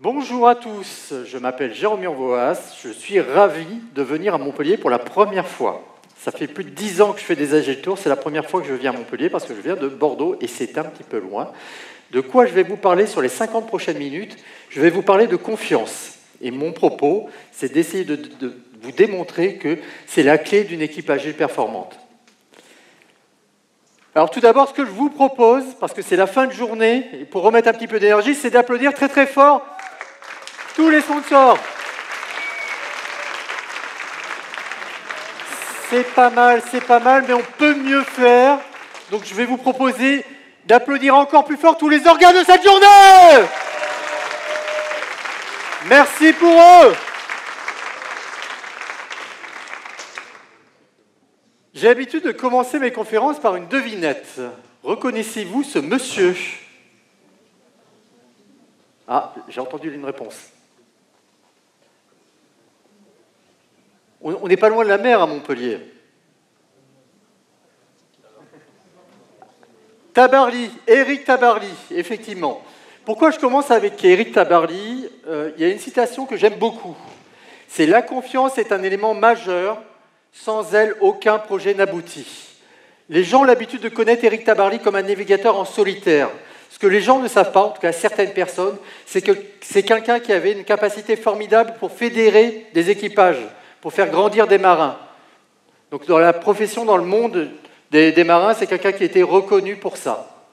Bonjour à tous, je m'appelle Jérôme Urvoas, je suis ravi de venir à Montpellier pour la première fois. Ça fait plus de 10 ans que je fais des AG Tours, c'est la première fois que je viens à Montpellier parce que je viens de Bordeaux et c'est un petit peu loin. De quoi je vais vous parler sur les 50 prochaines minutes? Je vais vous parler de confiance. Et mon propos, c'est d'essayer de vous démontrer que c'est la clé d'une équipe agile performante. Alors tout d'abord, ce que je vous propose, parce que c'est la fin de journée, et pour remettre un petit peu d'énergie, c'est d'applaudir très très fort tous les sponsors. C'est pas mal, mais on peut mieux faire. Donc je vais vous proposer d'applaudir encore plus fort tous les organes de cette journée. Merci pour eux. J'ai l'habitude de commencer mes conférences par une devinette. Reconnaissez-vous ce monsieur? Ah, j'ai entendu une réponse. On n'est pas loin de la mer à Montpellier. Tabarly, Éric Tabarly, effectivement. Pourquoi je commence avec Éric Tabarly? Il y a une citation que j'aime beaucoup. C'est « La confiance est un élément majeur. Sans elle, aucun projet n'aboutit. » Les gens ont l'habitude de connaître Éric Tabarly comme un navigateur en solitaire. Ce que les gens ne savent pas, en tout cas certaines personnes, c'est que c'est quelqu'un qui avait une capacité formidable pour fédérer des équipages, pour faire grandir des marins. Donc dans la profession, dans le monde des marins, c'est quelqu'un qui a été reconnu pour ça.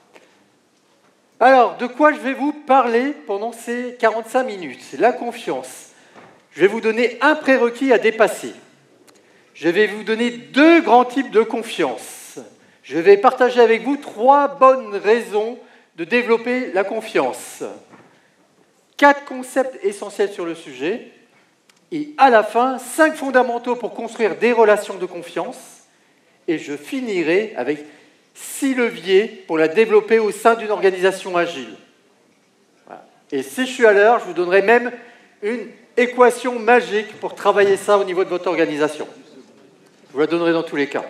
Alors, de quoi je vais vous parler pendant ces 45 minutes? C'est la confiance. Je vais vous donner un prérequis à dépasser. Je vais vous donner 2 grands types de confiance. Je vais partager avec vous 3 bonnes raisons de développer la confiance. 4 concepts essentiels sur le sujet. Et à la fin, 5 fondamentaux pour construire des relations de confiance. Et je finirai avec 6 leviers pour la développer au sein d'une organisation agile. Voilà. Et si je suis à l'heure, je vous donnerai même une équation magique pour travailler ça au niveau de votre organisation. Je vous la donnerai dans tous les cas.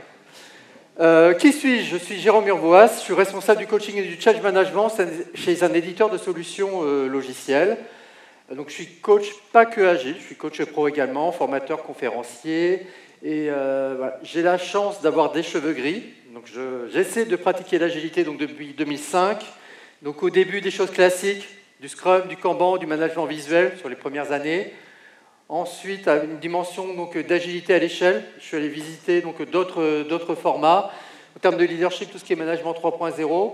Qui suis-je? Je suis Jérôme Urvoas, je suis responsable du coaching et du change management chez un éditeur de solutions logicielles. Donc, je suis coach pas que agile, je suis coach pro également, formateur, conférencier. Et voilà. J'ai la chance d'avoir des cheveux gris. Donc, j'essaie de pratiquer l'agilité depuis 2005. Donc, au début, des choses classiques, du Scrum, du Kanban, du management visuel sur les premières années. Ensuite, à une dimension d'agilité à l'échelle. Je suis allé visiter d'autres formats. En termes de leadership, tout ce qui est management 3.0.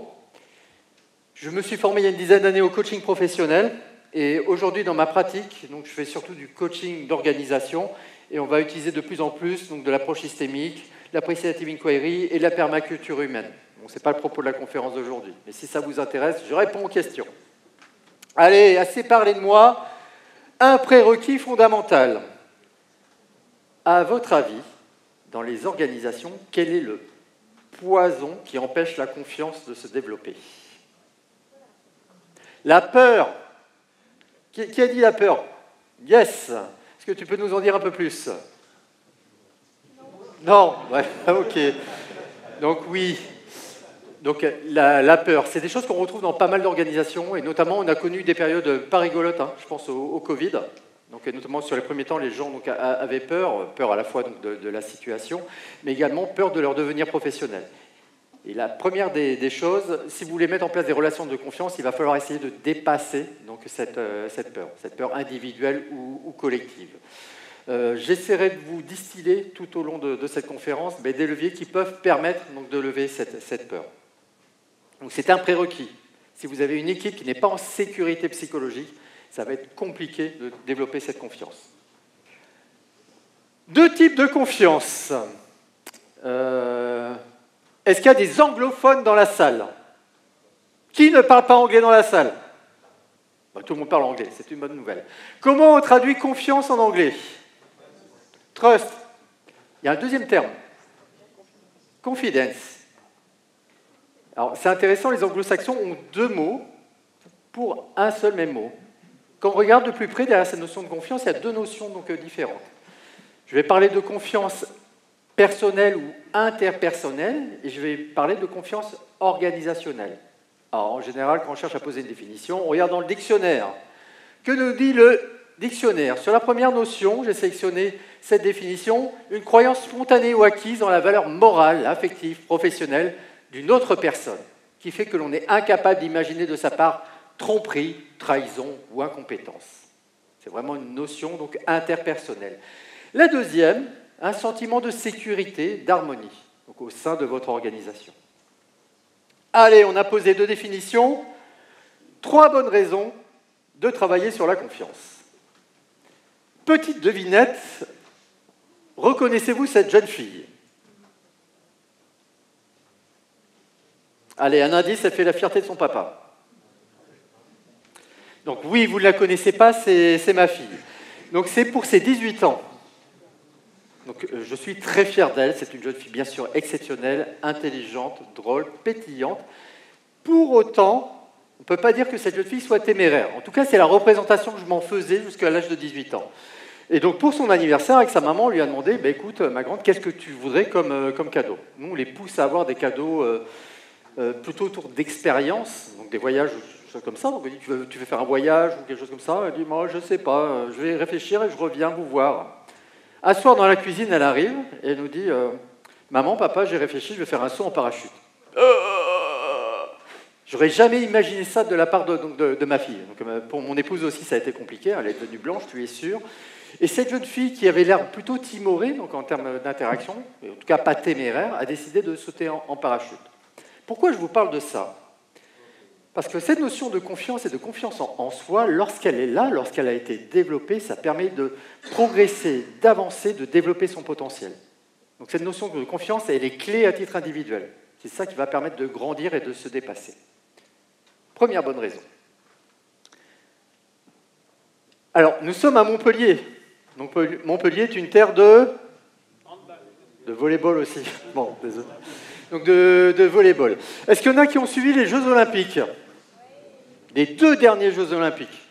Je me suis formé il y a une dizaine d'années au coaching professionnel. Et aujourd'hui, dans ma pratique, je fais surtout du coaching d'organisation. Et on va utiliser de plus en plus de l'approche systémique, l'appreciative inquiry et la permaculture humaine. Bon, ce n'est pas le propos de la conférence d'aujourd'hui. Mais si ça vous intéresse, je réponds aux questions. Allez, assez parlé de moi. Un prérequis fondamental. À votre avis, dans les organisations, quel est le poison qui empêche la confiance de se développer? La peur. Qui a dit la peur? Yes. Est-ce que tu peux nous en dire un peu plus? Non. Ouais, ok. Donc oui. Donc la peur, c'est des choses qu'on retrouve dans pas mal d'organisations, et notamment on a connu des périodes pas rigolotes, je pense au Covid. Donc notamment sur les premiers temps, les gens avaient peur à la fois de la situation, mais également peur de leur devenir professionnel. Et la première des choses, si vous voulez mettre en place des relations de confiance, il va falloir essayer de dépasser cette peur individuelle ou collective. J'essaierai de vous distiller tout au long de cette conférence des leviers qui peuvent permettre de lever cette peur. Donc c'est un prérequis. Si vous avez une équipe qui n'est pas en sécurité psychologique, ça va être compliqué de développer cette confiance. 2 types de confiance. Est-ce qu'il y a des anglophones dans la salle? Qui ne parle pas anglais dans la salle? Tout le monde parle anglais, c'est une bonne nouvelle. Comment on traduit confiance en anglais? Trust. Il y a un deuxième terme. Confidence. Alors, c'est intéressant, les anglo-saxons ont 2 mots pour un seul même mot. Quand on regarde de plus près derrière cette notion de confiance, il y a 2 notions différentes. Je vais parler de confiance personnelle ou interpersonnelle, et je vais parler de confiance organisationnelle. Alors, en général, quand on cherche à poser une définition, on regarde dans le dictionnaire. Que nous dit le dictionnaire? Sur la première notion, j'ai sélectionné cette définition, une croyance spontanée ou acquise dans la valeur morale, affective, professionnelle d'une autre personne, qui fait que l'on est incapable d'imaginer de sa part tromperie, trahison ou incompétence. C'est vraiment une notion donc interpersonnelle. La deuxième, un sentiment de sécurité, d'harmonie, donc au sein de votre organisation. Allez, on a posé 2 définitions, 3 bonnes raisons de travailler sur la confiance. Petite devinette, reconnaissez-vous cette jeune fille? Allez, un indice, elle fait la fierté de son papa. Donc oui, vous ne la connaissez pas, c'est ma fille. Donc c'est pour ses 18 ans. Donc je suis très fier d'elle, c'est une jeune fille bien sûr exceptionnelle, intelligente, drôle, pétillante. Pour autant, on ne peut pas dire que cette jeune fille soit téméraire. En tout cas, c'est la représentation que je m'en faisais jusqu'à l'âge de 18 ans. Et donc pour son anniversaire, avec sa maman, on lui a demandé, écoute, ma grande, qu'est-ce que tu voudrais comme cadeau? Nous, on les pousse à avoir des cadeaux plutôt autour d'expériences, donc des voyages, choses comme ça. Donc on dit, tu veux faire un voyage ou quelque chose comme ça? Elle dit, moi, je ne sais pas, je vais réfléchir et je reviens vous voir. Un soir, dans la cuisine, elle arrive et elle nous dit, maman, papa, j'ai réfléchi, je vais faire un saut en parachute. J'aurais jamais imaginé ça de la part de ma fille. Donc, pour mon épouse aussi, ça a été compliqué. Elle est devenue blanche, tu es sûr. Et cette jeune fille qui avait l'air plutôt timorée, donc en termes d'interaction, et en tout cas pas téméraire, a décidé de sauter en parachute. Pourquoi je vous parle de ça? Parce que cette notion de confiance et de confiance en soi, lorsqu'elle est là, lorsqu'elle a été développée, ça permet de progresser, d'avancer, de développer son potentiel. Donc cette notion de confiance, elle est clé à titre individuel. C'est ça qui va permettre de grandir et de se dépasser. Première bonne raison. Alors, nous sommes à Montpellier. Donc, Montpellier est une terre de volley-ball aussi. Bon, désolé. Donc, de volley-ball. Est-ce qu'il y en a qui ont suivi les Jeux Olympiques? Les 2 derniers Jeux Olympiques.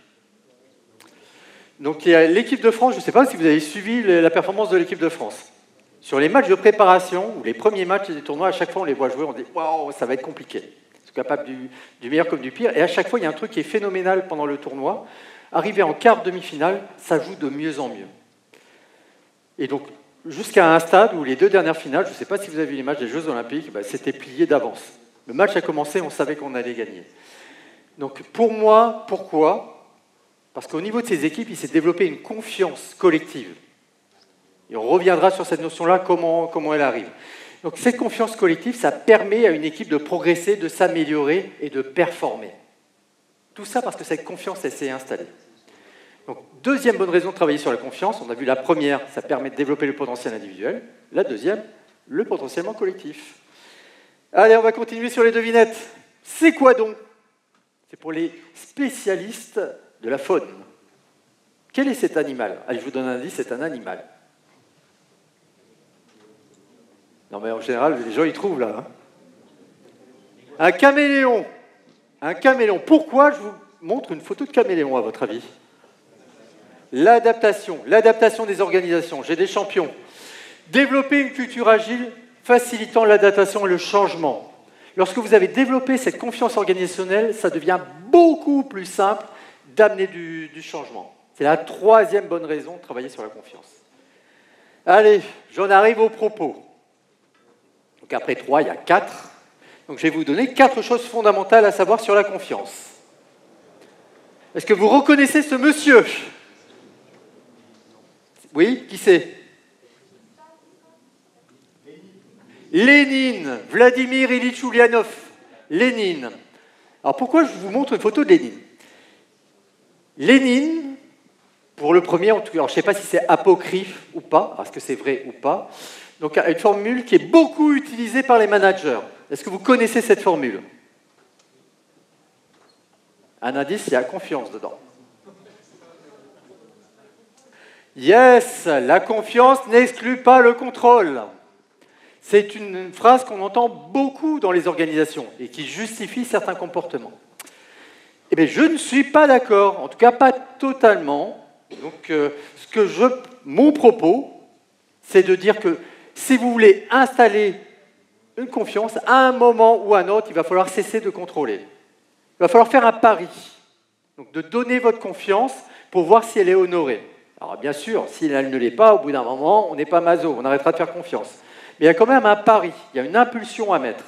Donc, il y a l'équipe de France. Je ne sais pas si vous avez suivi la performance de l'équipe de France. Sur les matchs de préparation, ou les premiers matchs des tournois, à chaque fois, on les voit jouer, on dit « Waouh, ça va être compliqué ». Ils sont capables du meilleur comme du pire. Et à chaque fois, il y a un truc qui est phénoménal pendant le tournoi. Arrivé en quart, demi-finale, ça joue de mieux en mieux. Et donc, jusqu'à un stade où les 2 dernières finales, je ne sais pas si vous avez vu les matchs des Jeux Olympiques, c'était plié d'avance. Le match a commencé, on savait qu'on allait gagner. Donc, pour moi, pourquoi? Parce qu'au niveau de ces équipes, il s'est développé une confiance collective. Et on reviendra sur cette notion-là, comment elle arrive. Donc, cette confiance collective, ça permet à une équipe de progresser, de s'améliorer et de performer. Tout ça parce que cette confiance, elle s'est installée. Donc, deuxième bonne raison de travailler sur la confiance. On a vu la première, ça permet de développer le potentiel individuel. La deuxième, le potentiellement collectif. Allez, on va continuer sur les devinettes. C'est quoi donc? C'est pour les spécialistes de la faune. Quel est cet animal? Allez, je vous donne un indice, c'est un animal. Non, mais en général, les gens, ils trouvent là. Hein. Un caméléon. Un caméléon. Pourquoi je vous montre une photo de caméléon, à votre avis? L'adaptation des organisations. J'ai des champions. Développer une culture agile facilitant l'adaptation et le changement. Lorsque vous avez développé cette confiance organisationnelle, ça devient beaucoup plus simple d'amener du changement. C'est la 3e bonne raison de travailler sur la confiance. Allez, j'en arrive au propos. Donc après 3, il y a 4. Donc je vais vous donner 4 choses fondamentales à savoir sur la confiance. Est-ce que vous reconnaissez ce monsieur? Oui, qui c'est? Lénine, Vladimir Ilitch Ulyanov. Lénine. Alors pourquoi je vous montre une photo de Lénine? Lénine, pour le premier, en tout cas, je ne sais pas si c'est apocryphe ou pas, est-ce que c'est vrai ou pas, donc une formule qui est beaucoup utilisée par les managers. Est-ce que vous connaissez cette formule? Un indice, il y a confiance dedans. Yes, la confiance n'exclut pas le contrôle. C'est une phrase qu'on entend beaucoup dans les organisations et qui justifie certains comportements. Eh bien, je ne suis pas d'accord, en tout cas pas totalement. Donc, mon propos, c'est de dire que si vous voulez installer une confiance, à un moment ou à un autre, il va falloir cesser de contrôler. Il va falloir faire un pari. Donc de donner votre confiance pour voir si elle est honorée. Alors bien sûr, si elle ne l'est pas, au bout d'un moment, on n'est pas maso, on arrêtera de faire confiance. Mais il y a quand même un pari, il y a une impulsion à mettre.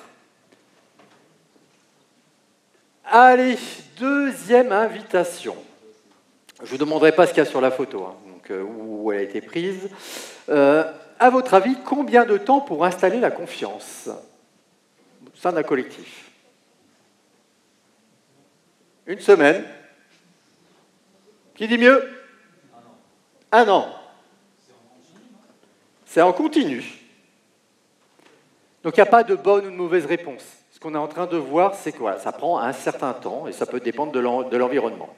Allez, deuxième invitation. Je ne vous demanderai pas ce qu'il y a sur la photo, hein, donc, où elle a été prise. À votre avis, combien de temps pour installer la confiance au sein d'un collectif? Une semaine. Qui dit mieux? Un an. C'est en continu. Donc il n'y a pas de bonne ou de mauvaise réponse. Ce qu'on est en train de voir, c'est que voilà, ça prend un certain temps et ça peut dépendre de l'environnement.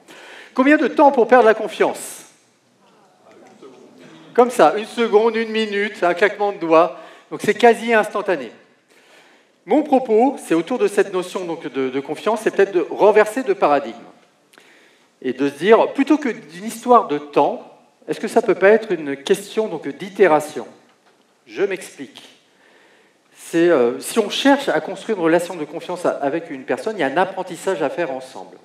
Combien de temps pour perdre la confiance? Comme ça, une seconde, une minute, un claquement de doigts. Donc c'est quasi instantané. Mon propos, c'est autour de cette notion donc, de confiance, c'est peut-être de renverser de paradigme. Et de se dire, plutôt que d'une histoire de temps, est-ce que ça ne peut pas être une question d'itération? Je m'explique. Si on cherche à construire une relation de confiance avec une personne, il y a un apprentissage à faire ensemble.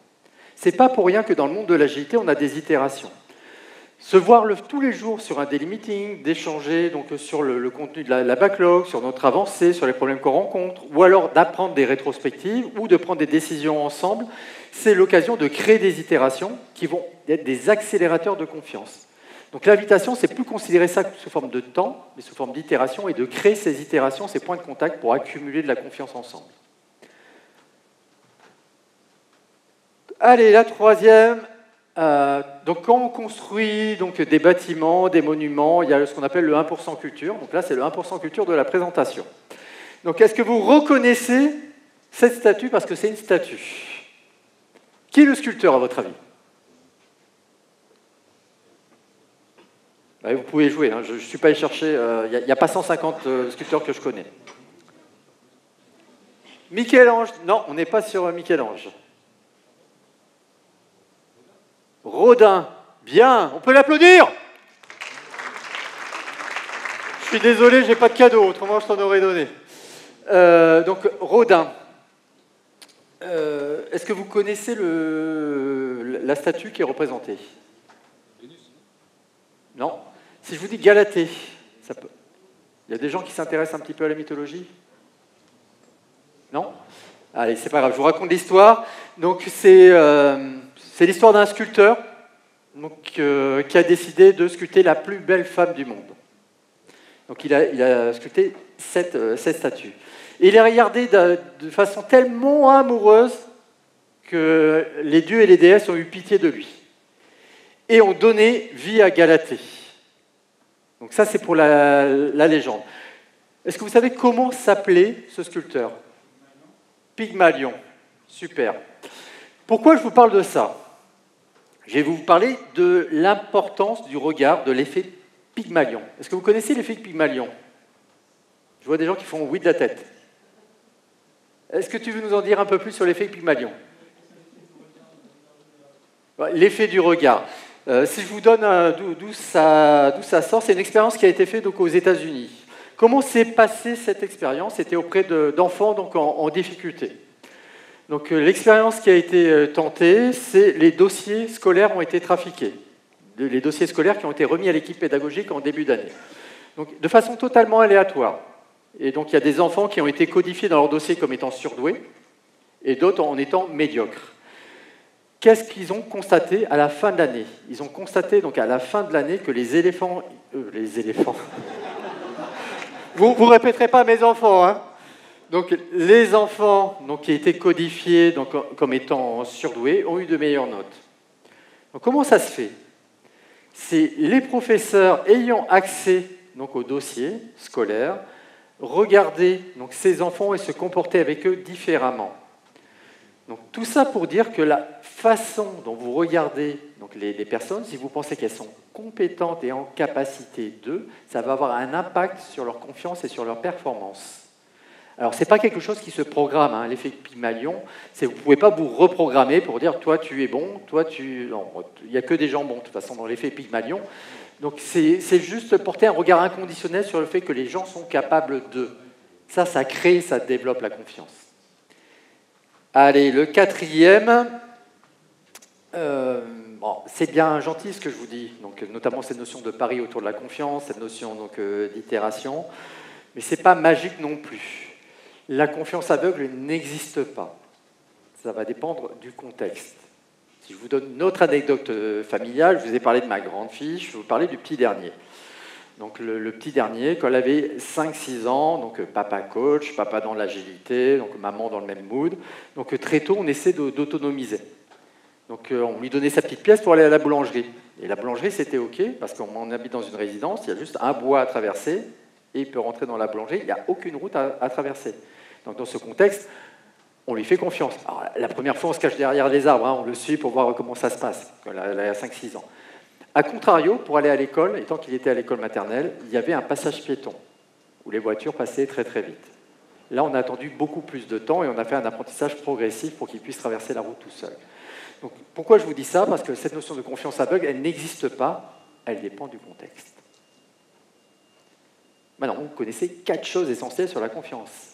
Ce n'est pas pour rien que dans le monde de l'agilité, on a des itérations. Se voir tous les jours sur un daily meeting, d'échanger sur le contenu de la backlog, sur notre avancée, sur les problèmes qu'on rencontre, ou alors d'apprendre des rétrospectives ou de prendre des décisions ensemble, c'est l'occasion de créer des itérations qui vont être des accélérateurs de confiance. Donc l'invitation, c'est plus considérer ça sous forme de temps, mais sous forme d'itération, et de créer ces itérations, ces points de contact pour accumuler de la confiance ensemble. Allez, la troisième. Donc quand on construit des bâtiments, des monuments, il y a ce qu'on appelle le 1% culture. Donc là, c'est le 1% culture de la présentation. Donc est-ce que vous reconnaissez cette statue parce que c'est une statue? Qui est le sculpteur, à votre avis? Ouais, vous pouvez jouer, hein. Je ne suis pas allé chercher, il n'y a pas 150 sculpteurs que je connais. Michel-Ange? Non, on n'est pas sur Michel-Ange. Rodin, bien, on peut l'applaudir. Je suis désolé, je n'ai pas de cadeau, autrement je t'en aurais donné. Donc Rodin, est-ce que vous connaissez la statue qui est représentée? Non. Si je vous dis Galatée, ça peut... Il y a des gens qui s'intéressent un petit peu à la mythologie? Non? Allez, c'est pas grave, je vous raconte l'histoire. Donc c'est l'histoire d'un sculpteur qui a décidé de sculpter la plus belle femme du monde. Donc il a sculpté cette statue. Et il a regardé de façon tellement amoureuse que les dieux et les déesses ont eu pitié de lui. Et ont donné vie à Galatée. Donc ça, c'est pour la légende. Est-ce que vous savez comment s'appelait ce sculpteur? Pygmalion. Super. Pourquoi je vous parle de ça? Je vais vous parler de l'importance du regard, de l'effet Pygmalion. Est-ce que vous connaissez l'effet Pygmalion? Je vois des gens qui font oui de la tête. Est-ce que tu veux nous en dire un peu plus sur l'effet Pygmalion? L'effet du regard. Si je vous donne d'où ça sort, c'est une expérience qui a été faite aux États-Unis. Comment s'est passée cette expérience? C'était auprès d'enfants en difficulté. Donc l'expérience qui a été tentée, c'est les dossiers scolaires ont été trafiqués. Les dossiers scolaires qui ont été remis à l'équipe pédagogique en début d'année. Donc de façon totalement aléatoire. Et donc il y a des enfants qui ont été codifiés dans leur dossier comme étant surdoués et d'autres en étant médiocres. Qu'est-ce qu'ils ont constaté à la fin de l'année? Ils ont constaté donc à la fin de l'année que les éléphants... vous répéterez pas mes enfants, hein? Donc les enfants qui étaient codifiés comme étant surdoués ont eu de meilleures notes. Donc comment ça se fait? C'est les professeurs ayant accès au dossier scolaire, regarder ces enfants et se comporter avec eux différemment. Donc, tout ça pour dire que la façon dont vous regardez les personnes, si vous pensez qu'elles sont compétentes et en capacité d'eux, ça va avoir un impact sur leur confiance et sur leur performance. Alors, ce n'est pas quelque chose qui se programme, hein, l'effet Pygmalion. Vous ne pouvez pas vous reprogrammer pour dire « toi, tu es bon, toi, tu... » Non, il n'y a que des gens bons, de toute façon, dans l'effet Pygmalion. Donc, c'est juste porter un regard inconditionnel sur le fait que les gens sont capables d'eux. Ça crée, ça développe la confiance. Allez, le quatrième, Bon, c'est bien gentil ce que je vous dis, donc, notamment cette notion de pari autour de la confiance, cette notion d'itération, mais ce n'est pas magique non plus. La confiance aveugle n'existe pas. Ça va dépendre du contexte. Si je vous donne une autre anecdote familiale, je vous ai parlé de ma grande fille, je vais vous parler du petit dernier. Donc le petit dernier, quand elle avait 5-6 ans, donc papa coach, papa dans l'agilité, donc maman dans le même mood, donc très tôt on essaie d'autonomiser. Donc on lui donnait sa petite pièce pour aller à la boulangerie. Et la boulangerie c'était ok, parce qu'on habite dans une résidence, il y a juste un bois à traverser, et il peut rentrer dans la boulangerie, il n'y a aucune route à traverser. Donc dans ce contexte, on lui fait confiance. Alors, la première fois, on se cache derrière les arbres, hein, on le suit pour voir comment ça se passe, quand elle a 5-6 ans. A contrario, pour aller à l'école, et tant qu'il était à l'école maternelle, il y avait un passage piéton, où les voitures passaient très très vite. Là, on a attendu beaucoup plus de temps, et on a fait un apprentissage progressif pour qu'il puisse traverser la route tout seul. Donc, pourquoi je vous dis ça? Parce que cette notion de confiance aveugle, elle n'existe pas, elle dépend du contexte. Maintenant, vous connaissez 4 choses essentielles sur la confiance.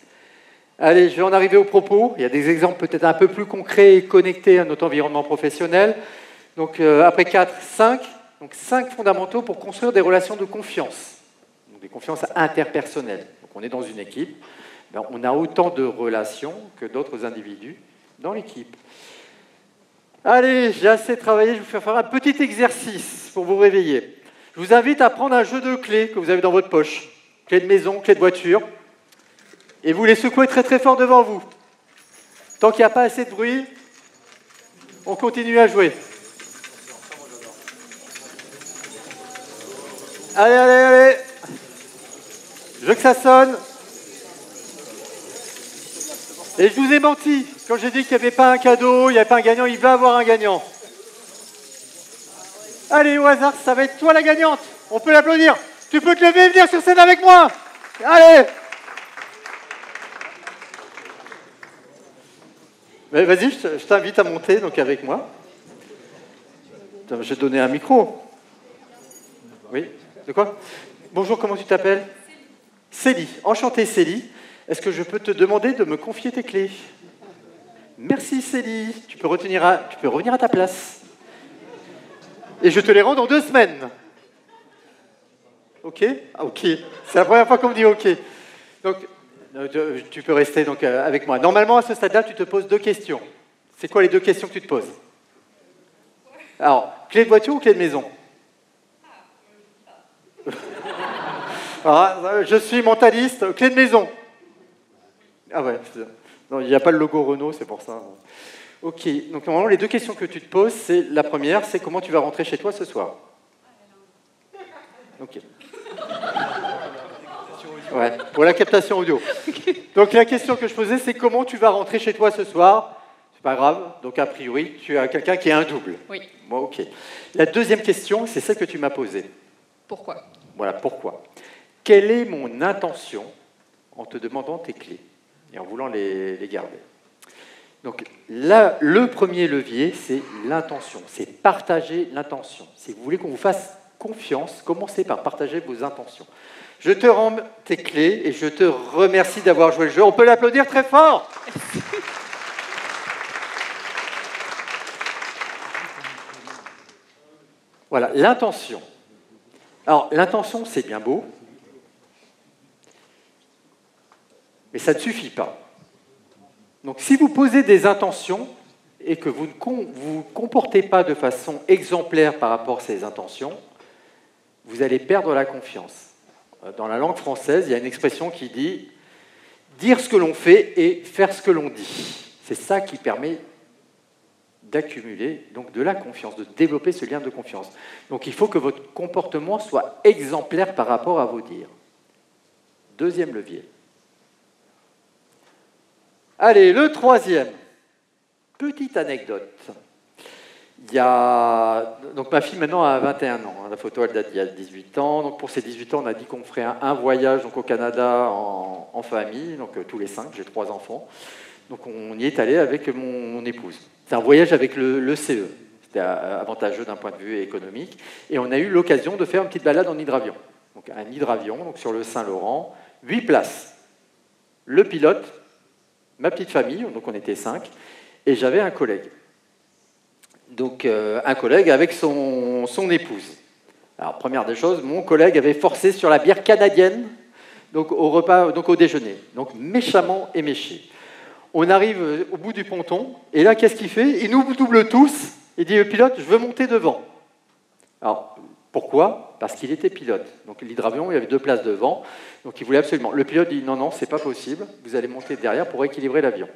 Allez, je vais en arriver au propos. Il y a des exemples peut-être un peu plus concrets et connectés à notre environnement professionnel. Donc, après 4, 5. Donc, 5 fondamentaux pour construire des relations de confiance. Donc, des confiances interpersonnelles. Donc, on est dans une équipe. Ben, on a autant de relations que d'autres individus dans l'équipe. Allez, j'ai assez travaillé. Je vais vous faire un petit exercice pour vous réveiller. Je vous invite à prendre un jeu de clés que vous avez dans votre poche. Clé de maison, clé de voiture. Et vous les secouez très très fort devant vous. Tant qu'il n'y a pas assez de bruit, on continue à jouer. Allez, allez, allez. Je veux que ça sonne. Et je vous ai menti quand j'ai dit qu'il n'y avait pas un cadeau, il n'y avait pas un gagnant, il va avoir un gagnant. Allez, au hasard, ça va être toi la gagnante. On peut l'applaudir. Tu peux te lever et venir sur scène avec moi. Allez. Mais vas-y, je t'invite à monter donc avec moi. Je vais te donner un micro. Oui, de quoi? Bonjour, comment tu t'appelles? Célie. Enchantée Célie. Est-ce que je peux te demander de me confier tes clés? Merci Célie. Tu peux revenir à ta place. Et je te les rends dans 2 semaines. Ok? Ah, ok. C'est la première fois qu'on me dit ok. Donc, tu peux rester donc, avec moi. Normalement, à ce stade-là, tu te poses 2 questions. C'est quoi les 2 questions que tu te poses? Alors, clé de voiture ou clé de maison? Alors, je suis mentaliste. Clé de maison. Ah ouais, non, il n'y a pas le logo Renault, c'est pour ça. Ok, donc normalement, les 2 questions que tu te poses, c'est la première, c'est comment tu vas rentrer chez toi ce soir? Ok. Ouais, pour la captation audio. Donc la question que je posais, c'est comment tu vas rentrer chez toi ce soir? C'est pas grave, donc a priori, tu as quelqu'un qui est un double. Oui. Bon, ok. La deuxième question, c'est celle que tu m'as posée. Pourquoi? Voilà, pourquoi? Quelle est mon intention en te demandant tes clés et en voulant les garder? Donc là, le premier levier, c'est l'intention. C'est partager l'intention. Si vous voulez qu'on vous fasse confiance, commencez par partager vos intentions. Je te rends tes clés et je te remercie d'avoir joué le jeu. On peut l'applaudir très fort. Voilà, l'intention. Alors, l'intention, c'est bien beau, mais ça ne suffit pas. Donc, si vous posez des intentions et que vous ne vous comportez pas de façon exemplaire par rapport à ces intentions, vous allez perdre la confiance. Dans la langue française, il y a une expression qui dit « dire ce que l'on fait et faire ce que l'on dit ». C'est ça qui permet d'accumuler donc de la confiance, de développer ce lien de confiance. Donc il faut que votre comportement soit exemplaire par rapport à vos dires. Deuxième levier. Allez, le troisième. Petite anecdote. Donc ma fille maintenant a 21 ans. La photo elle date d'il y a 18 ans. Donc pour ces 18 ans, on a dit qu'on ferait un voyage donc, au Canada en famille, donc tous les 5, j'ai 3 enfants. Donc on y est allé avec mon épouse. C'est un voyage avec le CE. C'était avantageux d'un point de vue économique. Et on a eu l'occasion de faire une petite balade en hydravion. Donc un hydravion donc sur le Saint-Laurent, 8 places. Le pilote, ma petite famille, donc on était 5, et j'avais un collègue. donc un collègue avec son épouse. Alors, première des choses, mon collègue avait forcé sur la bière canadienne, donc au repas, donc au déjeuner. Donc méchamment éméché. On arrive au bout du ponton, et là, qu'est-ce qu'il fait? Il nous double tous, il dit, le pilote, je veux monter devant. Alors, pourquoi? Parce qu'il était pilote. Donc l'hydravion, il y avait 2 places devant, donc il voulait absolument. Le pilote dit, non, non, c'est pas possible, vous allez monter derrière pour équilibrer l'avion.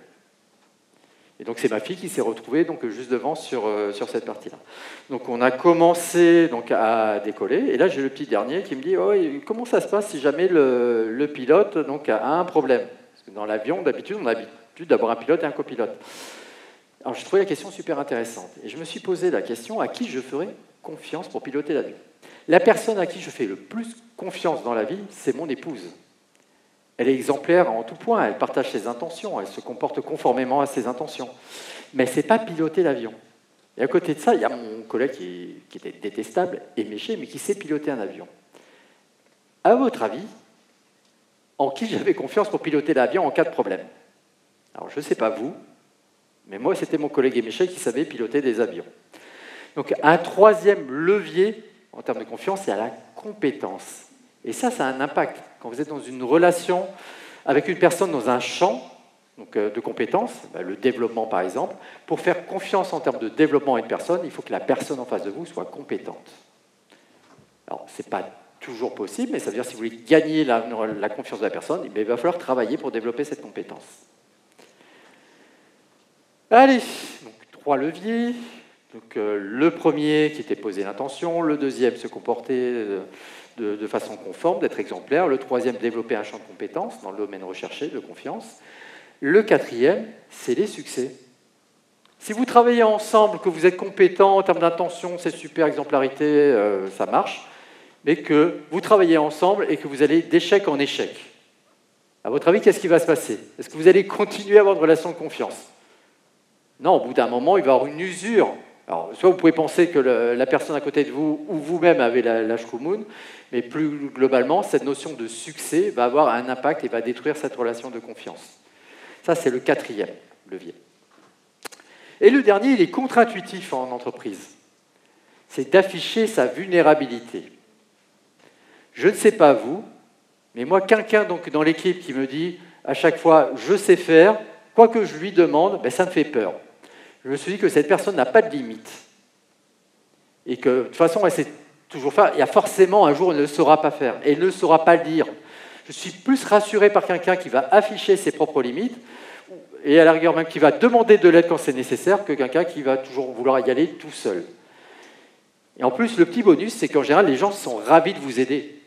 Et donc c'est ma fille qui s'est retrouvée donc, juste devant sur cette partie-là. Donc on a commencé donc, à décoller, et là j'ai le petit dernier qui me dit, oh, comment ça se passe si jamais le pilote donc, a un problème? Parce que dans l'avion, d'habitude, on a l'habitude d'avoir un pilote et un copilote. Alors je trouvais la question super intéressante, et je me suis posé la question, à qui je ferais confiance pour piloter l'avion? La personne à qui je fais le plus confiance dans la vie, c'est mon épouse. Elle est exemplaire en tout point, elle partage ses intentions, elle se comporte conformément à ses intentions. Mais elle ne sait pas piloter l'avion. Et à côté de ça, il y a mon collègue qui était détestable, éméché, mais qui sait piloter un avion. À votre avis, en qui j'avais confiance pour piloter l'avion en cas de problème? Alors je ne sais pas vous, mais moi c'était mon collègue éméché qui savait piloter des avions. Donc un troisième levier en termes de confiance, c'est à la compétence. Et ça a un impact. Quand vous êtes dans une relation avec une personne dans un champ donc, de compétences, le développement par exemple, pour faire confiance en termes de développement à une personne, il faut que la personne en face de vous soit compétente. Alors, ce n'est pas toujours possible, mais ça veut dire que si vous voulez gagner la confiance de la personne, il va falloir travailler pour développer cette compétence. Allez, donc 3 leviers. Donc, le premier qui était poser l'intention, le deuxième se comporter de façon conforme, d'être exemplaire, le troisième développer un champ de compétences dans le domaine recherché, de confiance. Le quatrième, c'est les succès. Si vous travaillez ensemble, que vous êtes compétents en termes d'intention, c'est super, exemplarité, ça marche, mais que vous travaillez ensemble et que vous allez d'échec en échec. À votre avis, qu'est-ce qui va se passer? Est-ce que vous allez continuer à avoir une relation de confiance? Non, au bout d'un moment, il va y avoir une usure. Alors, soit vous pouvez penser que la personne à côté de vous ou vous-même avez la shkumun, mais plus globalement, cette notion de succès va avoir un impact et va détruire cette relation de confiance. Ça, c'est le quatrième levier. Et le dernier, il est contre-intuitif en entreprise. C'est d'afficher sa vulnérabilité. Je ne sais pas vous, mais moi, quelqu'un donc dans l'équipe qui me dit à chaque fois « je sais faire », quoi que je lui demande, ça me fait peur. Je me suis dit que cette personne n'a pas de limite. Et que, de toute façon, elle sait toujours faire. Il y a forcément un jour où elle ne saura pas faire. Et elle ne saura pas le dire. Je suis plus rassuré par quelqu'un qui va afficher ses propres limites, et à la rigueur même qui va demander de l'aide quand c'est nécessaire, que quelqu'un qui va toujours vouloir y aller tout seul. Et en plus, le petit bonus, c'est qu'en général, les gens sont ravis de vous aider.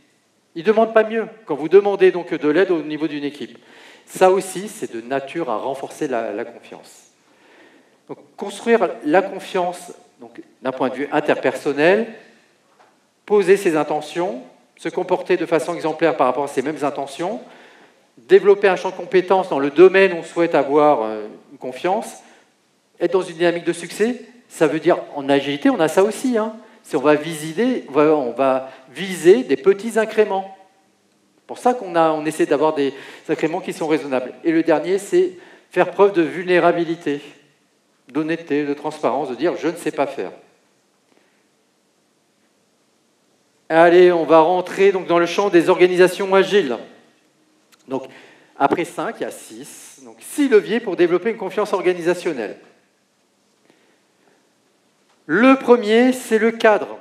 Ils ne demandent pas mieux quand vous demandez donc de l'aide au niveau d'une équipe. Ça aussi, c'est de nature à renforcer la confiance. Donc, construire la confiance d'un point de vue interpersonnel, poser ses intentions, se comporter de façon exemplaire par rapport à ces mêmes intentions, développer un champ de compétences dans le domaine où on souhaite avoir une confiance, être dans une dynamique de succès, ça veut dire, en agilité, on a ça aussi. Si on va viser des petits incréments. C'est pour ça qu'on essaie d'avoir des incréments qui sont raisonnables. Et le dernier, c'est faire preuve de vulnérabilité, d'honnêteté, de transparence, de dire « je ne sais pas faire ». Allez, on va rentrer donc, dans le champ des organisations agiles. Donc, après 5, il y a 6. Donc, 6 leviers pour développer une confiance organisationnelle. Le premier, c'est le cadre.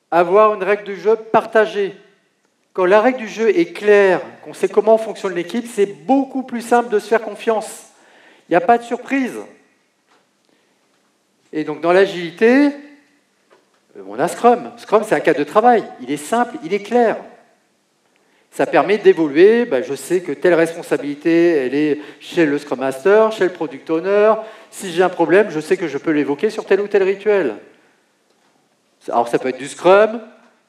Avoir une règle du jeu partagée. Quand la règle du jeu est claire, qu'on sait comment fonctionne l'équipe, c'est beaucoup plus simple de se faire confiance. Il n'y a pas de surprise. Et donc, dans l'agilité, on a Scrum. Scrum, c'est un cadre de travail. Il est simple, il est clair. Ça permet d'évoluer. Je sais que telle responsabilité, elle est chez le Scrum Master, chez le Product Owner. Si j'ai un problème, je sais que je peux l'évoquer sur tel ou tel rituel. Alors, ça peut être du Scrum,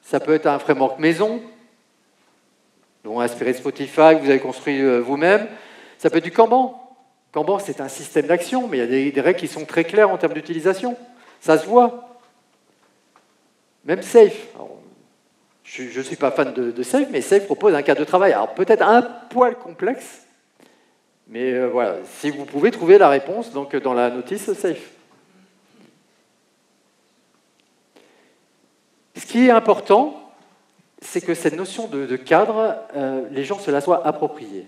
ça peut être un framework maison, dont inspiré de Spotify, que vous avez construit vous-même. Ça peut être du Kanban. Kanban, c'est un système d'action, mais il y a des règles qui sont très claires en termes d'utilisation. Ça se voit. Même Safe. Alors, je ne suis pas fan de Safe, mais Safe propose un cadre de travail. Alors peut-être un poil complexe, mais voilà, si vous pouvez trouver la réponse donc, dans la notice Safe. qui est important, c'est que cette notion de cadre, les gens se la soient appropriée.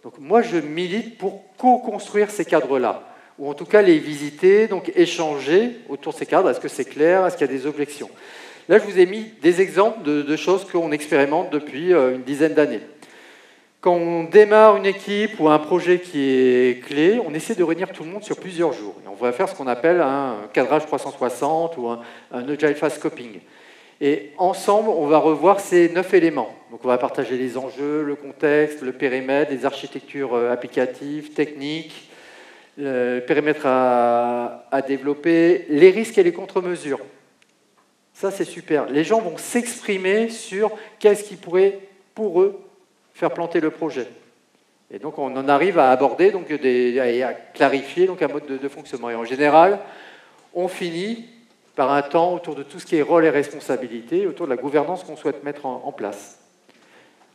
Donc moi, je milite pour co-construire ces cadres-là, ou en tout cas les visiter, donc échanger autour de ces cadres. Est-ce que c'est clair? Est-ce qu'il y a des objections? Là, je vous ai mis des exemples de choses qu'on expérimente depuis une dizaine d'années. Quand on démarre une équipe ou un projet qui est clé, on essaie de réunir tout le monde sur plusieurs jours. Et on va faire ce qu'on appelle un cadrage 360 ou un Agile Fast Scoping. Et ensemble, on va revoir ces 9 éléments. Donc on va partager les enjeux, le contexte, le périmètre, les architectures applicatives, techniques, le périmètre à développer, les risques et les contre-mesures. Ça, c'est super. Les gens vont s'exprimer sur qu'est-ce qui pourrait, pour eux, faire planter le projet. Et donc, on en arrive à aborder, donc, à clarifier donc, un mode de fonctionnement. Et en général, on finit par un temps autour de tout ce qui est rôle et responsabilité, autour de la gouvernance qu'on souhaite mettre en place.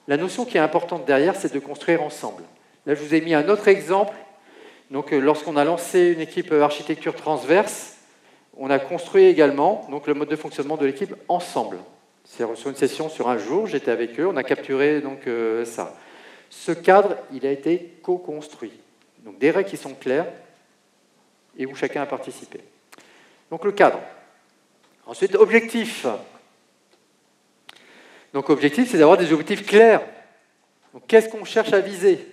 La notion qui est importante derrière, c'est de construire ensemble. Là, je vous ai mis un autre exemple. Donc, lorsqu'on a lancé une équipe architecture transverse, on a construit également donc, le mode de fonctionnement de l'équipe ensemble. C'est sur une session sur un jour, j'étais avec eux, on a capturé donc, ça. Ce cadre, il a été co-construit. Donc des règles qui sont claires et où chacun a participé. Donc le cadre. Ensuite, objectif. Donc objectif, c'est d'avoir des objectifs clairs. Donc qu'est-ce qu'on cherche à viser?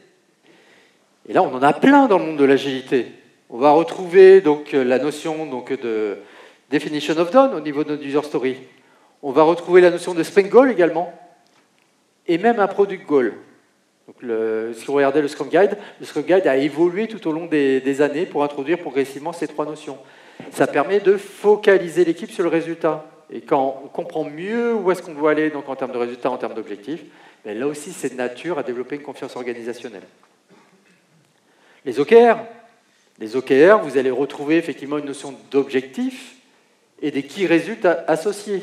Et là, on en a plein dans le monde de l'agilité. On va retrouver donc, la notion donc, de definition of done au niveau de notre user story. On va retrouver la notion de sprint goal également, et même un product goal. Donc si vous regardez le Scrum Guide a évolué tout au long des années pour introduire progressivement ces 3 notions. Ça permet de focaliser l'équipe sur le résultat. Et quand on comprend mieux où est-ce qu'on doit aller donc en termes de résultats, en termes d'objectifs, là aussi c'est de nature à développer une confiance organisationnelle. Les OKR. Les OKR, vous allez retrouver effectivement une notion d'objectif et des key résultats associés.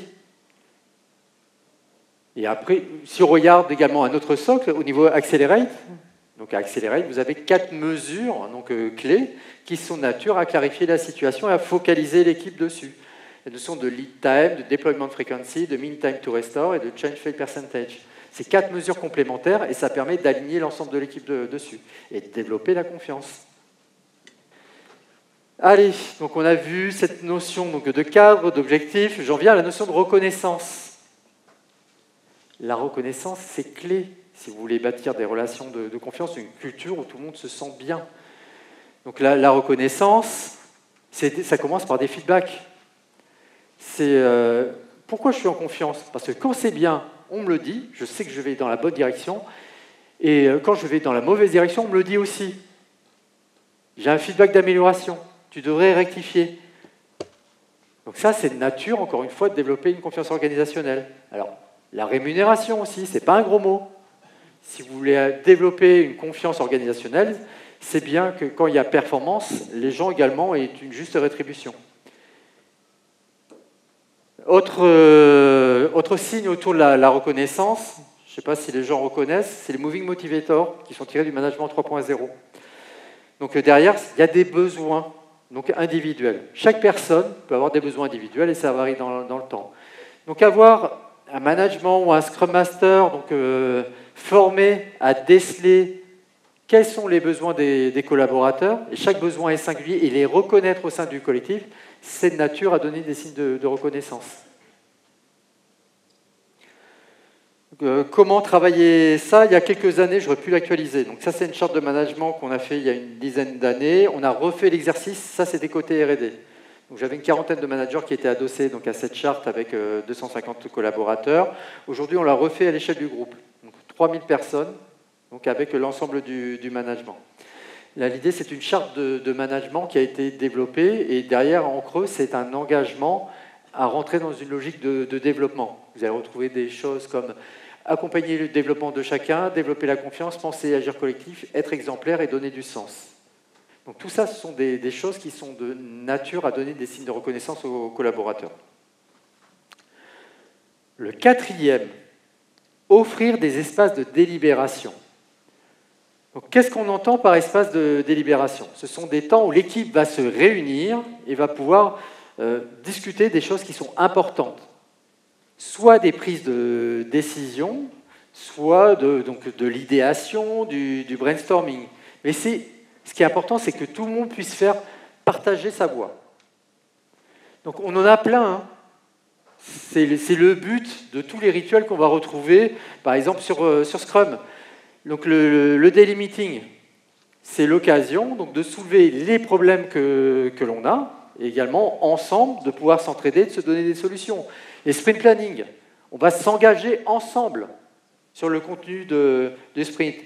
Et après, si on regarde également un autre socle, au niveau Accelerate, donc à Accelerate, vous avez 4 mesures donc, clés qui sont de nature à clarifier la situation et à focaliser l'équipe dessus. La notion de lead time, de deployment frequency, de mean time to restore et de change fail percentage. C'est 4 mesures complémentaires et ça permet d'aligner l'ensemble de l'équipe dessus et de développer la confiance. Allez, donc on a vu cette notion donc, de cadre, d'objectif. J'en viens à la notion de reconnaissance. La reconnaissance, c'est clé si vous voulez bâtir des relations de confiance, une culture où tout le monde se sent bien. Donc la reconnaissance, ça commence par des feedbacks. C'est pourquoi je suis en confiance? Parce que quand c'est bien, on me le dit, je sais que je vais dans la bonne direction, et quand je vais dans la mauvaise direction, on me le dit aussi. J'ai un feedback d'amélioration, tu devrais rectifier. Donc ça, c'est de nature, encore une fois, de développer une confiance organisationnelle. Alors, la rémunération aussi, ce n'est pas un gros mot. Si vous voulez développer une confiance organisationnelle, c'est bien que quand il y a performance, les gens également aient une juste rétribution. Autre signe autour de la reconnaissance, je ne sais pas si les gens reconnaissent, c'est les Moving Motivators qui sont tirés du management 3.0. Donc derrière, il y a des besoins donc individuels. Chaque personne peut avoir des besoins individuels et ça varie dans le temps. Donc avoir un management ou un Scrum Master donc, formé à déceler quels sont les besoins des collaborateurs, et chaque besoin est singulier, et les reconnaître au sein du collectif, c'est de nature à donner des signes de reconnaissance. Comment travailler ça? Il y a quelques années, j'aurais pu l'actualiser. Donc ça, c'est une charte de management qu'on a fait il y a une dizaine d'années. On a refait l'exercice, ça c'était côté R&D. Donc j'avais une quarantaine de managers qui étaient adossés donc, à cette charte avec 250 collaborateurs. Aujourd'hui, on l'a refait à l'échelle du groupe. Donc 3000 personnes, donc avec l'ensemble du management. Là, l'idée, c'est une charte de management qui a été développée et derrière, en creux, c'est un engagement à rentrer dans une logique de développement. Vous allez retrouver des choses comme accompagner le développement de chacun, développer la confiance, penser et agir collectif, être exemplaire et donner du sens. Donc tout ça, ce sont des choses qui sont de nature à donner des signes de reconnaissance aux collaborateurs. Le 4e, offrir des espaces de délibération. Donc, qu'est-ce qu'on entend par espace de délibération? Ce sont des temps où l'équipe va se réunir et va pouvoir discuter des choses qui sont importantes. soit des prises de décision, soit de l'idéation, du brainstorming. Mais ce qui est important, c'est que tout le monde puisse faire partager sa voix. Donc on en a plein. Hein. C'est le but de tous les rituels qu'on va retrouver, par exemple sur Scrum. Donc le daily meeting, c'est l'occasion de soulever les problèmes que l'on a, et également ensemble de pouvoir s'entraider, de se donner des solutions. Les sprint planning, on va s'engager ensemble sur le contenu de sprint.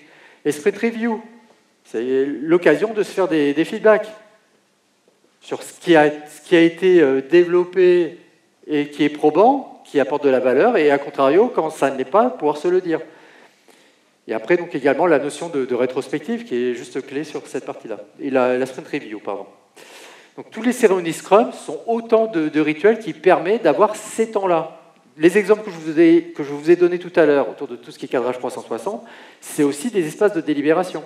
Les sprint review, c'est l'occasion de se faire des feedbacks sur ce qui a été développé et qui est probant, qui apporte de la valeur, et à contrario, quand ça ne l'est pas, pouvoir se le dire. Et après, donc, également, la notion de rétrospective, qui est juste clé sur cette partie-là. Et la sprint review, pardon. Donc, tous les cérémonies Scrum sont autant de rituels qui permettent d'avoir ces temps-là. Les exemples que je vous ai donnés tout à l'heure, autour de tout ce qui est cadrage 360, c'est aussi des espaces de délibération.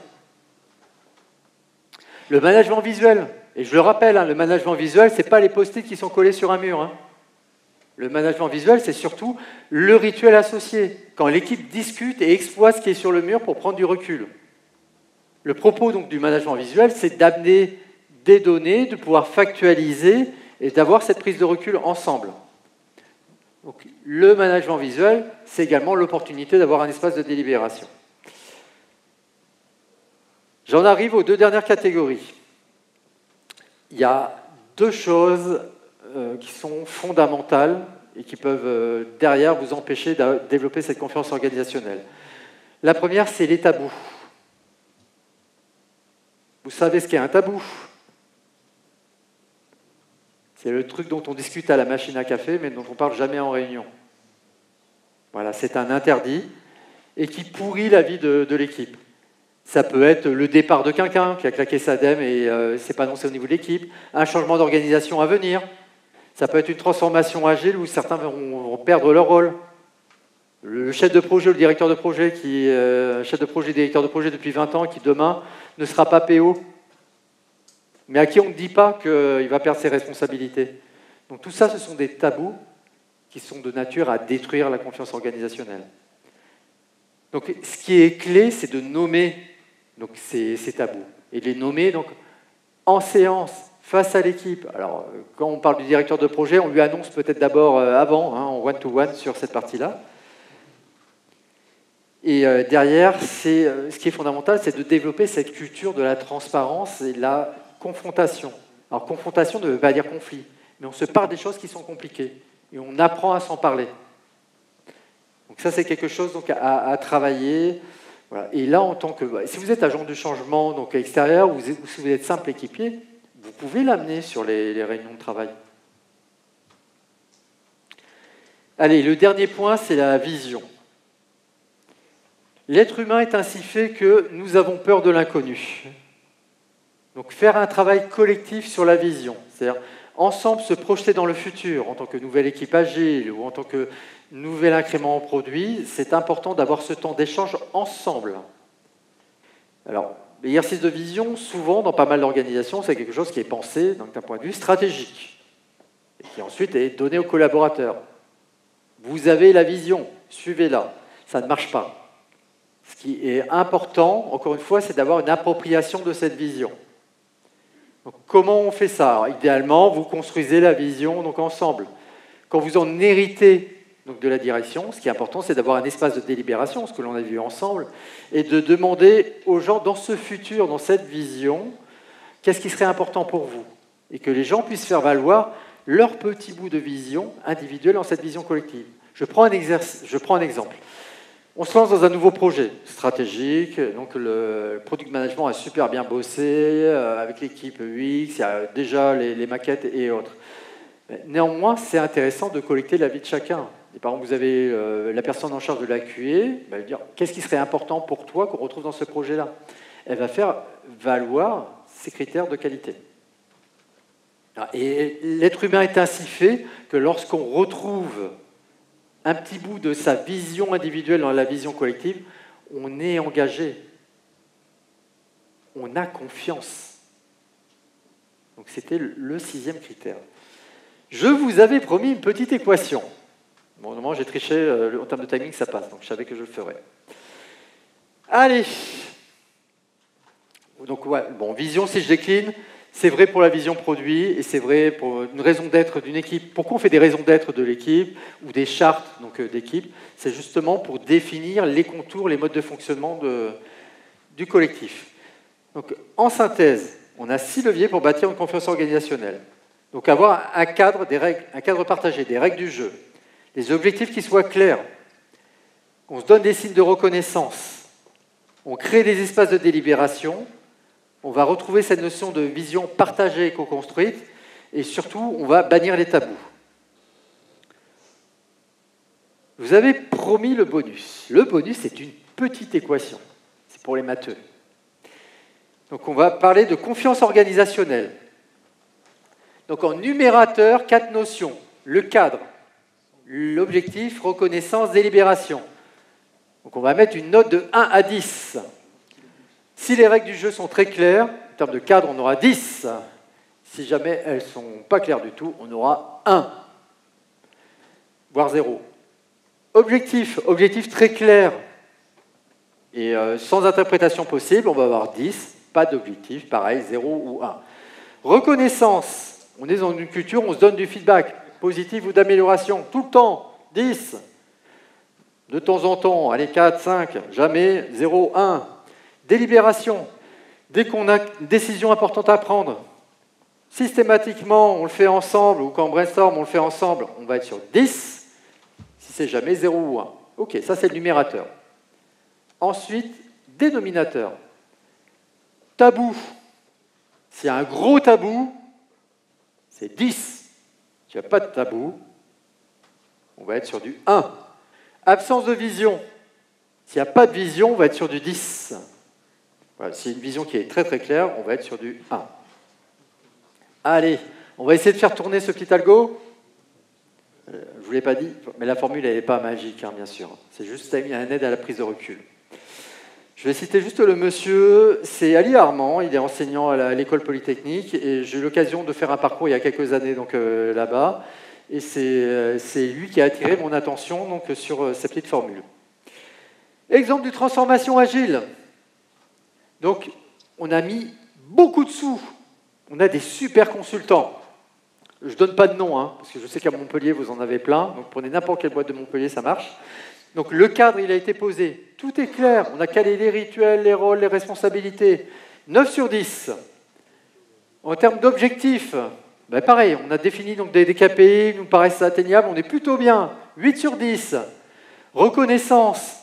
Le management visuel, et je le rappelle, hein, le management visuel, ce n'est pas les post-it qui sont collés sur un mur. Hein. Le management visuel, c'est surtout le rituel associé, quand l'équipe discute et exploite ce qui est sur le mur pour prendre du recul. Le propos donc, du management visuel, c'est d'amener des données, de pouvoir factualiser et d'avoir cette prise de recul ensemble. Donc, le management visuel, c'est également l'opportunité d'avoir un espace de délibération. J'en arrive aux deux dernières catégories. Il y a deux choses qui sont fondamentales et qui peuvent derrière vous empêcher de développer cette confiance organisationnelle. La première, c'est les tabous. Vous savez ce qu'est un tabou? C'est le truc dont on discute à la machine à café, mais dont on ne parle jamais en réunion. Voilà, c'est un interdit et qui pourrit la vie de l'équipe. Ça peut être le départ de quelqu'un qui a claqué sa dème et c'est pas annoncé au niveau de l'équipe, un changement d'organisation à venir. Ça peut être une transformation agile où certains vont perdre leur rôle. Le chef de projet ou le directeur de projet, chef de projet, directeur de projet depuis 20 ans, qui demain ne sera pas PO, mais à qui on ne dit pas qu'il va perdre ses responsabilités. Donc tout ça, ce sont des tabous qui sont de nature à détruire la confiance organisationnelle. Donc ce qui est clé, c'est de nommer donc, ces tabous. Et de les nommer donc, en séance, face à l'équipe. Alors, quand on parle du directeur de projet, on lui annonce peut-être d'abord avant, hein, en one-to-one sur cette partie-là. Et derrière, ce qui est fondamental, c'est de développer cette culture de la transparence et de la confrontation. Alors, confrontation ne veut pas dire conflit, mais on se parle des choses qui sont compliquées et on apprend à s'en parler. Donc ça, c'est quelque chose donc, à travailler. Voilà. Et là, en tant que... Si vous êtes agent de changement donc, extérieur ou si vous êtes simple équipier, vous pouvez l'amener sur les réunions de travail. Allez, le dernier point, c'est la vision. L'être humain est ainsi fait que nous avons peur de l'inconnu. Donc faire un travail collectif sur la vision, c'est-à-dire ensemble se projeter dans le futur en tant que nouvelle équipe agile ou en tant que nouvel incrément en produit, c'est important d'avoir ce temps d'échange ensemble. Alors, l'exercice de vision, souvent, dans pas mal d'organisations, c'est quelque chose qui est pensé d'un point de vue stratégique et qui ensuite est donné aux collaborateurs. Vous avez la vision, suivez-la. Ça ne marche pas. Ce qui est important, encore une fois, c'est d'avoir une appropriation de cette vision. Donc, comment on fait ça? Alors, idéalement, vous construisez la vision donc, ensemble. Quand vous en héritez donc, de la direction, ce qui est important, c'est d'avoir un espace de délibération, ce que l'on a vu ensemble, et de demander aux gens, dans ce futur, dans cette vision, qu'est-ce qui serait important pour vous? Et que les gens puissent faire valoir leur petit bout de vision individuelle dans cette vision collective. Je prends un exemple. On se lance dans un nouveau projet stratégique, donc le product management a super bien bossé, avec l'équipe UX, il y a déjà les maquettes et autres. Néanmoins, c'est intéressant de collecter l'avis de chacun. Et par exemple, vous avez la personne en charge de la QA, elle va dire qu'est-ce qui serait important pour toi qu'on retrouve dans ce projet-là? Elle va faire valoir ses critères de qualité. Et l'être humain est ainsi fait que lorsqu'on retrouve un petit bout de sa vision individuelle dans la vision collective, on est engagé. On a confiance. Donc c'était le 6e critère. Je vous avais promis une petite équation. Bon, normalement, j'ai triché, en termes de timing, ça passe, donc je savais que je le ferais. Allez. Donc, ouais, bon, vision, si je décline, c'est vrai pour la vision produit et c'est vrai pour une raison d'être d'une équipe. Pourquoi on fait des raisons d'être de l'équipe ou des chartes d'équipe? C'est justement pour définir les contours, les modes de fonctionnement du collectif. Donc, en synthèse, on a 6 leviers pour bâtir une confiance organisationnelle. Donc, avoir un cadre, des règles, un cadre partagé, des règles du jeu, des objectifs qui soient clairs, on se donne des signes de reconnaissance, on crée des espaces de délibération, on va retrouver cette notion de vision partagée et co-construite, et surtout, on va bannir les tabous. Vous avez promis le bonus. Le bonus, c'est une petite équation. C'est pour les matheux. Donc, on va parler de confiance organisationnelle. Donc, en numérateur, 4 notions. Le cadre, l'objectif, reconnaissance, délibération. Donc, on va mettre une note de 1 à 10. Si les règles du jeu sont très claires, en termes de cadre, on aura 10. Si jamais elles ne sont pas claires du tout, on aura 1, voire 0. Objectif très clair et sans interprétation possible, on va avoir 10. Pas d'objectif, pareil, 0 ou 1. Reconnaissance, on est dans une culture où on se donne du feedback, positif ou d'amélioration, tout le temps, 10. De temps en temps, allez, 4, 5, jamais, 0, 1. Délibération, dès qu'on a une décision importante à prendre, systématiquement, on le fait ensemble, ou quand on brainstorm, on le fait ensemble, on va être sur 10, si c'est jamais 0 ou 1. Ok, ça c'est le numérateur. Ensuite, dénominateur. Tabou. S'il y a un gros tabou, c'est 10. S'il n'y a pas de tabou, on va être sur du 1. Absence de vision. S'il n'y a pas de vision, on va être sur du 10. Voilà, s'il y a une vision qui est très très claire, on va être sur du 1. Allez, on va essayer de faire tourner ce petit algo. Je ne vous l'ai pas dit, mais la formule, elle n'est pas magique, hein, bien sûr. C'est juste un aide à la prise de recul. Je vais citer juste le monsieur, c'est Ali Armand, il est enseignant à l'école polytechnique, et j'ai eu l'occasion de faire un parcours il y a quelques années là-bas, et c'est lui qui a attiré mon attention donc, sur cette petite formule. Exemple de transformation agile. Donc, on a mis beaucoup de sous. On a des super consultants. Je ne donne pas de nom, hein, parce que je sais qu'à Montpellier, vous en avez plein. Donc, prenez n'importe quelle boîte de Montpellier, ça marche. Donc, le cadre, il a été posé. Tout est clair. On a calé les rituels, les rôles, les responsabilités. 9 sur 10. En termes d'objectifs, ben pareil, on a défini donc, des KPI, nous paraissent atteignables. On est plutôt bien. 8 sur 10. Reconnaissance.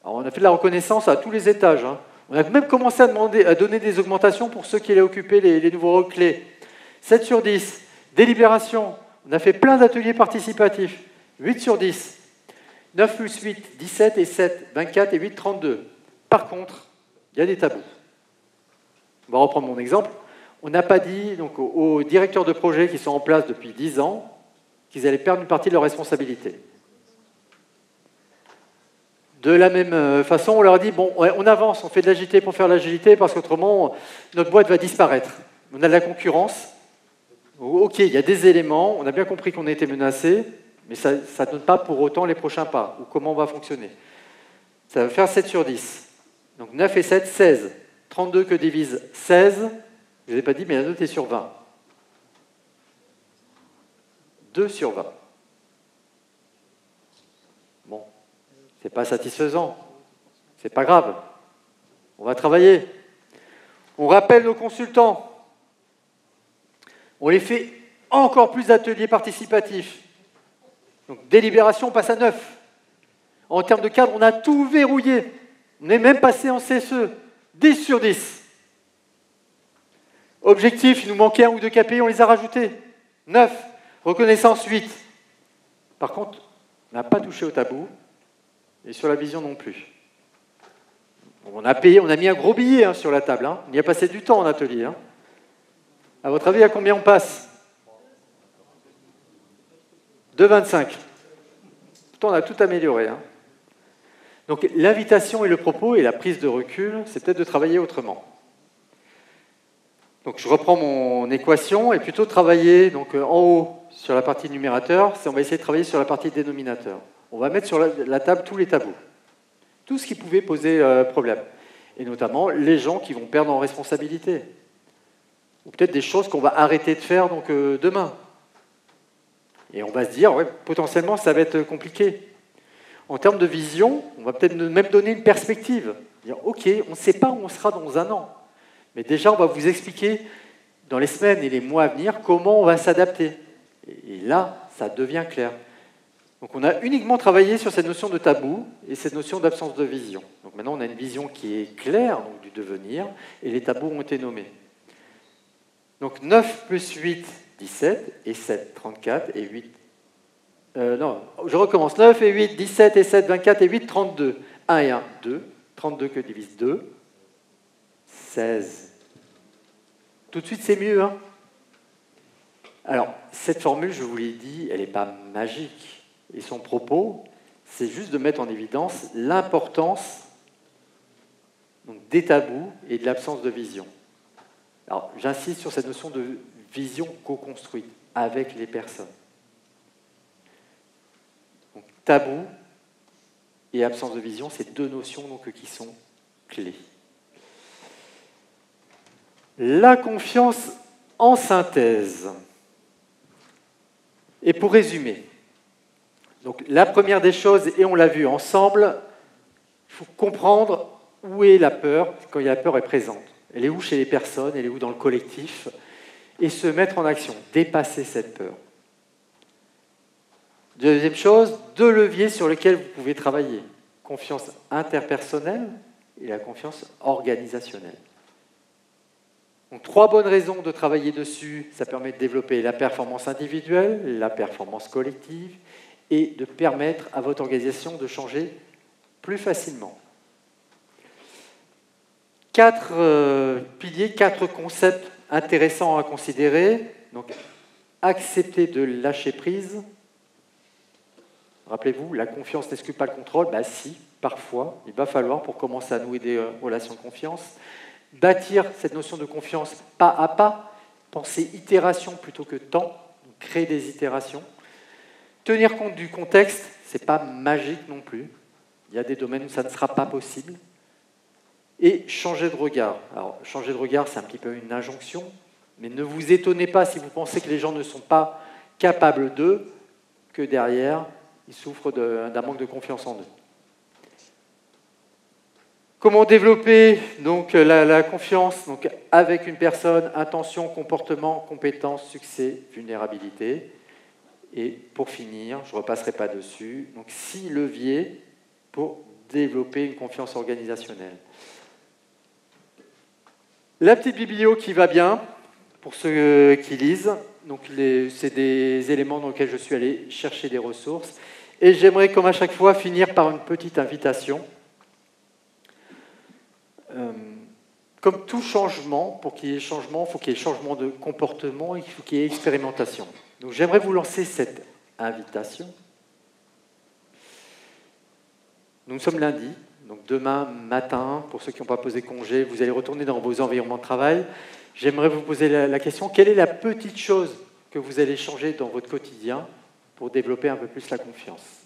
Alors, on a fait de la reconnaissance à tous les étages, hein. On a même commencé à donner des augmentations pour ceux qui allaient occuper les nouveaux rôles clés. 7 sur 10. Délibération. On a fait plein d'ateliers participatifs. 8 sur 10. 9 plus 8, 17 et 7, 24 et 8, 32. Par contre, il y a des tabous. On va reprendre mon exemple. On n'a pas dit donc, aux directeurs de projet qui sont en place depuis 10 ans qu'ils allaient perdre une partie de leurs responsabilités. De la même façon, on leur dit, bon, on avance, on fait de l'agilité pour faire de l'agilité, parce qu'autrement, notre boîte va disparaître. On a de la concurrence. Ok, il y a des éléments, on a bien compris qu'on était menacé, mais ça ne donne pas pour autant les prochains pas, ou comment on va fonctionner. Ça va faire 7 sur 10. Donc 9 et 7, 16. 32 que divise 16, je ne vous ai pas dit, mais la note est sur 20. 2 sur 20. Bon. C'est pas satisfaisant. C'est pas grave. On va travailler. On rappelle nos consultants. On les fait encore plus d'ateliers participatifs. Donc, délibération, on passe à 9. En termes de cadre, on a tout verrouillé. On est même passé en CSE. 10 sur 10. Objectif, il nous manquait 1 ou 2 KPI, on les a rajoutés. 9. Reconnaissance, 8. Par contre, on n'a pas touché au tabou. Et sur la vision non plus. On a mis un gros billet hein, sur la table. Hein. On y a passé du temps en atelier. Hein. À votre avis, à combien on passe 2,25. Pourtant, on a tout amélioré. Hein. Donc, l'invitation et le propos et la prise de recul, c'est peut-être de travailler autrement. Donc je reprends mon équation et plutôt travailler donc, en haut sur la partie numérateur, on va essayer de travailler sur la partie dénominateur. On va mettre sur la table tous les tabous, tout ce qui pouvait poser problème, et notamment les gens qui vont perdre en responsabilité, ou peut-être des choses qu'on va arrêter de faire donc, demain. Et on va se dire, ouais, potentiellement ça va être compliqué. En termes de vision, on va peut-être même donner une perspective, dire ok, on ne sait pas où on sera dans un an. Mais déjà, on va vous expliquer dans les semaines et les mois à venir comment on va s'adapter. Et là, ça devient clair. Donc on a uniquement travaillé sur cette notion de tabou et cette notion d'absence de vision. Donc maintenant, on a une vision qui est claire donc du devenir et les tabous ont été nommés. Donc 9 plus 8, 17, et 7, 34, et 8... non, je recommence. 9 et 8, 17, et 7, 24, et 8, 32. 1 et 1, 2. 32 que divise 2. 16. Tout de suite, c'est mieux, hein? Alors, cette formule, je vous l'ai dit, elle n'est pas magique. Et son propos, c'est juste de mettre en évidence l'importance des tabous et de l'absence de vision. Alors, j'insiste sur cette notion de vision co-construite avec les personnes. Donc, tabou et absence de vision, c'est deux notions donc, qui sont clés. La confiance en synthèse. Et pour résumer, donc la première des choses, et on l'a vu ensemble, il faut comprendre où est la peur quand la peur est présente. Elle est où chez les personnes, elle est où dans le collectif, et se mettre en action, dépasser cette peur. Deuxième chose, deux leviers sur lesquels vous pouvez travailler. Confiance interpersonnelle et la confiance organisationnelle. Donc, 3 bonnes raisons de travailler dessus. Ça permet de développer la performance individuelle, la performance collective et de permettre à votre organisation de changer plus facilement. 4 piliers, 4 concepts intéressants à considérer. Donc, accepter de lâcher prise. Rappelez-vous, la confiance n'exclut pas le contrôle. Ben si, parfois, il va falloir pour commencer à nouer des relations de confiance. Bâtir cette notion de confiance pas à pas, penser itération plutôt que temps, créer des itérations. Tenir compte du contexte, ce n'est pas magique non plus. Il y a des domaines où ça ne sera pas possible. Et changer de regard. Alors, changer de regard, c'est un petit peu une injonction, mais ne vous étonnez pas si vous pensez que les gens ne sont pas capables d'eux, que derrière, ils souffrent d'un manque de confiance en eux. Comment développer donc, la confiance donc, avec une personne, intention, comportement, compétence, succès, vulnérabilité. Et pour finir, je ne repasserai pas dessus, donc 6 leviers pour développer une confiance organisationnelle. La petite biblio qui va bien, pour ceux qui lisent, c'est des éléments dans lesquels je suis allé chercher des ressources. Et j'aimerais, comme à chaque fois, finir par une petite invitation. Comme tout changement, pour qu'il y ait changement, il faut qu'il y ait changement de comportement et il faut qu'il y ait expérimentation. Donc j'aimerais vous lancer cette invitation. Nous sommes lundi, donc demain matin, pour ceux qui n'ont pas posé congé, vous allez retourner dans vos environnements de travail. J'aimerais vous poser la question, quelle est la petite chose que vous allez changer dans votre quotidien pour développer un peu plus la confiance?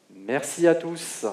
Merci à tous.